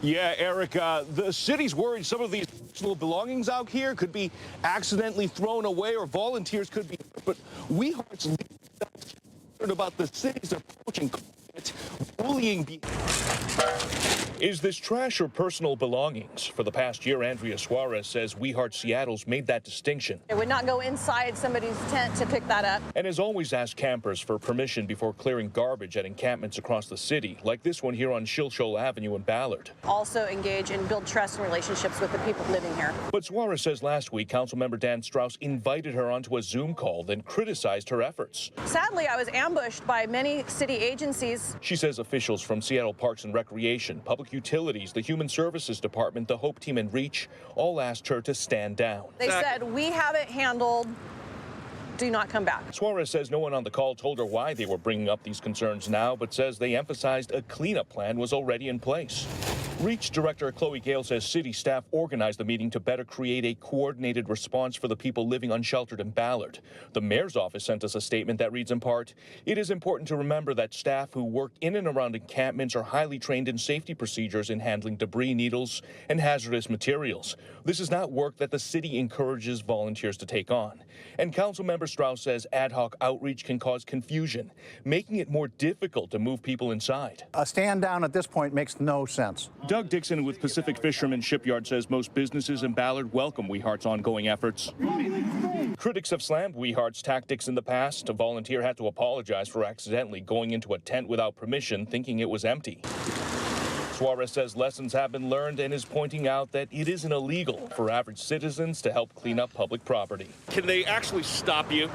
Yeah, Eric, the city's worried some of these personal belongings out here could be accidentally thrown away or volunteers could be hurt, but We Heart's concerned about the city's approaching bullying behavior. Is this trash or personal belongings? For the past year, Andrea Suarez says We Heart Seattle's made that distinction. It would not go inside somebody's tent to pick that up. And has always asked campers for permission before clearing garbage at encampments across the city, like this one here on Shilshole Avenue in Ballard. Also engage and build trust and relationships with the people living here. But Suarez says last week, Councilmember Dan Strauss invited her onto a Zoom call, then criticized her efforts. Sadly, I was ambushed by many city agencies. She says officials from Seattle Parks and Recreation, Public Utilities, the Human Services Department, the Hope Team, and REACH all asked her to stand down. They said, we have it handled. Do not come back. Suarez says no one on the call told her why they were bringing up these concerns now, but says they emphasized a cleanup plan was already in place. REACH Director Chloe Gale says city staff organized the meeting to better create a coordinated response for the people living unsheltered in Ballard. The mayor's office sent us a statement that reads in part, "It is important to remember that staff who work in and around encampments are highly trained in safety procedures in handling debris, needles, and hazardous materials. This is not work that the city encourages volunteers to take on." And Councilmember Strauss says ad hoc outreach can cause confusion, making it more difficult to move people inside. A stand down at this point makes no sense. Doug Dixon with Pacific Fishermen Shipyard says most businesses in Ballard welcome We Heart's ongoing efforts. Critics have slammed We Heart's tactics in the past. A volunteer had to apologize for accidentally going into a tent without permission, thinking it was empty. Suarez says lessons have been learned and is pointing out that it isn't illegal for average citizens to help clean up public property. Can they actually stop you?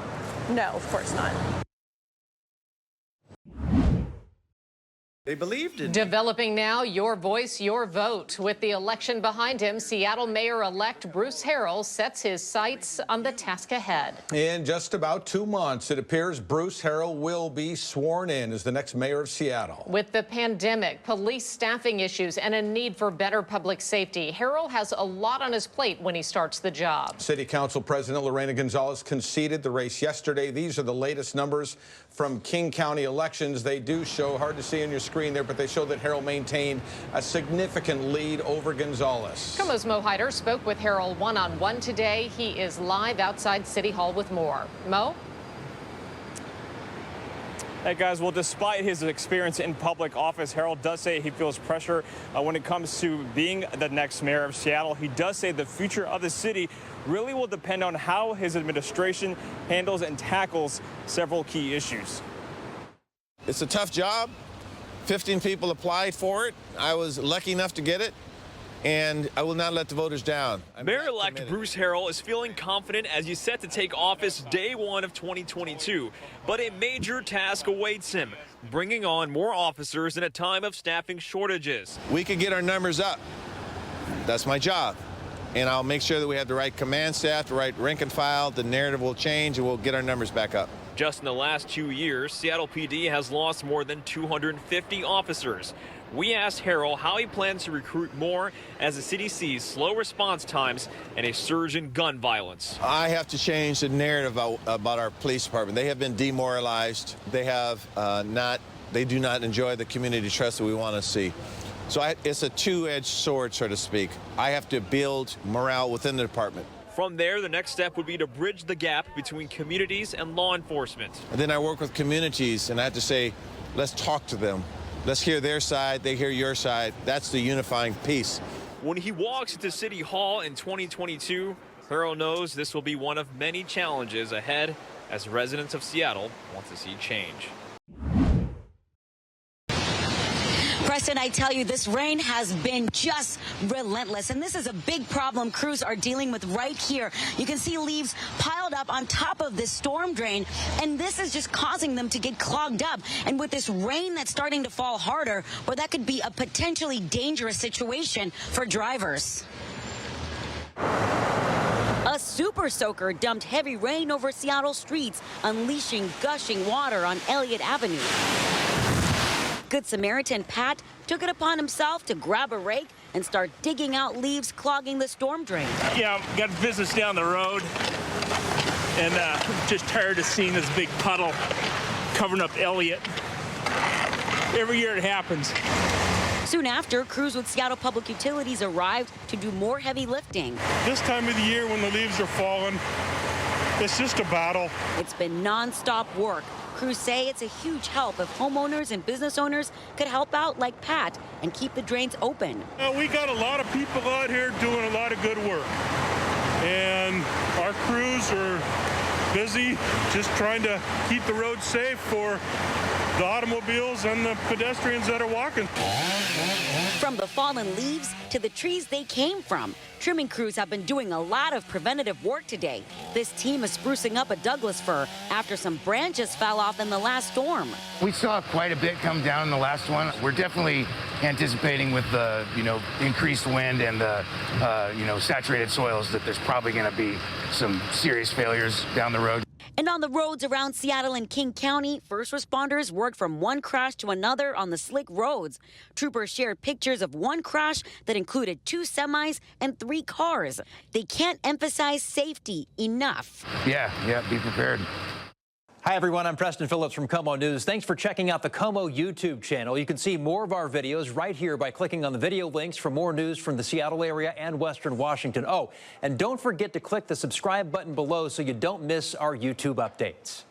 No, of course not. They believed in Developing now, your voice, your vote. With the election behind him, Seattle Mayor-elect Bruce Harrell sets his sights on the task ahead. In just about 2 months, it appears Bruce Harrell will be sworn in as the next mayor of Seattle. With the pandemic, police staffing issues, and a need for better public safety, Harrell has a lot on his plate when he starts the job. City Council President Lorena González conceded the race yesterday. These are the latest numbers from King County elections. They do show, hard to see on your screen there, but they show that Harrell maintained a significant lead over González. KOMO's Mo Hyder spoke with Harrell one-on-one today. He is live outside City Hall with more. Mo? Hey guys, well, despite his experience in public office, Harrell does say he feels pressure when it comes to being the next mayor of Seattle. He does say the future of the city really will depend on how his administration handles and tackles several key issues. It's a tough job. 15 people applied for it. I was lucky enough to get it, and I will not let the voters down. Mayor-elect Bruce Harrell is feeling confident as he's set to take office day one of 2022. But a major task awaits him, bringing on more officers in a time of staffing shortages. We could get our numbers up. That's my job. And I'll make sure that we have the right command staff, the right rank and file. The narrative will change, and we'll get our numbers back up. Just in the last 2 years, Seattle PD has lost more than 250 officers. We asked Harrell how he plans to recruit more as the city sees slow response times and a surge in gun violence. I have to change the narrative about our police department. They have been demoralized. They have they do not enjoy the community trust that we want to see. So it's a two-edged sword, so to speak. I have to build morale within the department. From there, the next step would be to bridge the gap between communities and law enforcement. And then I work with communities, and I have to say, let's talk to them. Let's hear their side, they hear your side. That's the unifying piece. When he walks into City Hall in 2022, Harrell knows this will be one of many challenges ahead as residents of Seattle want to see change. Preston, I tell you, this rain has been just relentless, and this is a big problem crews are dealing with right here. You can see leaves piled up on top of this storm drain, and this is just causing them to get clogged up. And with this rain that's starting to fall harder, well, that could be a potentially dangerous situation for drivers. A super soaker dumped heavy rain over Seattle streets, unleashing gushing water on Elliott Avenue. Good Samaritan Pat took it upon himself to grab a rake and start digging out leaves clogging the storm drain. Yeah, got business down the road, and just tired of seeing this big puddle covering up Elliott. Every year it happens. Soon after, crews with Seattle Public Utilities arrived to do more heavy lifting. This time of the year when the leaves are falling, it's just a battle. It's been nonstop work. Crews say it's a huge help if homeowners and business owners could help out like Pat and keep the drains open. We got a lot of people out here doing a lot of good work. And our crews are busy just trying to keep the roads safe for the automobiles and the pedestrians that are walking. From the fallen leaves to the trees they came from, trimming crews have been doing a lot of preventative work today. This team is sprucing up a Douglas fir after some branches fell off in the last storm. We saw quite a bit come down in the last one. We're definitely anticipating with the, increased wind and the, saturated soils that there's probably going to be some serious failures down the road. And on the roads around Seattle and King County, first responders worked from one crash to another on the slick roads. Troopers shared pictures of one crash that included 2 semis and 3 cars. They can't emphasize safety enough. Yeah, be prepared. Hi, everyone. I'm Preston Phillips from KOMO News. Thanks for checking out the KOMO YouTube channel. You can see more of our videos right here by clicking on the video links for more news from the Seattle area and Western Washington. Oh, and don't forget to click the subscribe button below so you don't miss our YouTube updates.